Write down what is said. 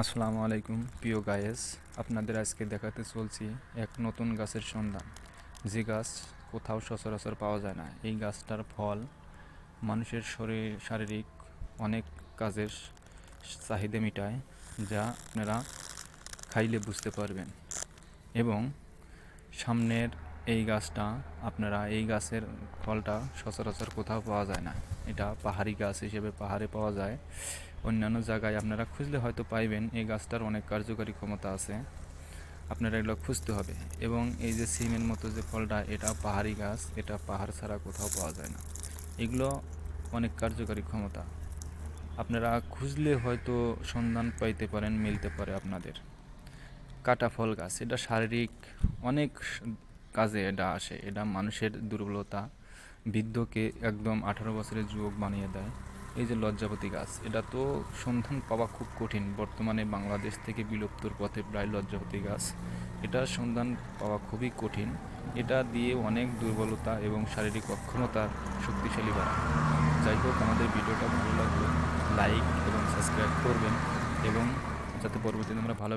আসসালামু আলাইকুম প্রিয় গায়েস, আপনাদের আজকে দেখাতে চলছি এক নতুন গাছের সন্ধান, যে গাছ কোথাও সচরাচর পাওয়া যায় না। এই গাছটার ফল মানুষের শারীরিক অনেক কাজের চাহিদা মেটায়, যা আপনারা খাইলে বুঝতে পারবেন। এবং সামনের এই গাছটা, আপনারা এই গাছের ফলটা সচরাচর কোথাও পাওয়া যায় না। এটা পাহাড়ি গাছ হিসেবে পাহাড়ে পাওয়া যায়, অন্যান্য জায়গায় আপনারা খুঁজলে হয়তো পাইবেন। এই গাছটার অনেক কার্যকারী ক্ষমতা আছে, আপনারা এগুলো খুঁজতে হবে। এবং এই যে সিমের মতো যে ফলটা, এটা পাহাড়ি গাছ, এটা পাহাড় ছাড়া কোথাও পাওয়া যায় না। এগুলো অনেক কার্যকারী ক্ষমতা, আপনারা খুঁজলে হয়তো সন্ধান পাইতে পারেন, মিলতে পারে আপনাদের। কাটা ফল গাছ, এটা শারীরিক অনেক কাজে এটা আসে। এটা মানুষের দুর্বলতা, বৃদ্ধকে একদম 18 বছরের যুবক বানিয়ে দেয়। এই যে লজ্জাপতি গাছ, এটা তো সন্ধান পাওয়া খুব কঠিন, বর্তমানে বাংলাদেশ থেকে বিলুপ্তর পথে প্রায় লজ্জাপতি গাছ। এটার সন্ধান পাওয়া খুবই কঠিন। এটা দিয়ে অনেক দুর্বলতা এবং শারীরিক অক্ষমতার শক্তিশালী বাড়ায়। যাই হোক, আমাদের ভিডিওটা ভালো লাগলে লাইক এবং সাবস্ক্রাইব করবেন, এবং যাতে পরবর্তীতে আমরা ভালো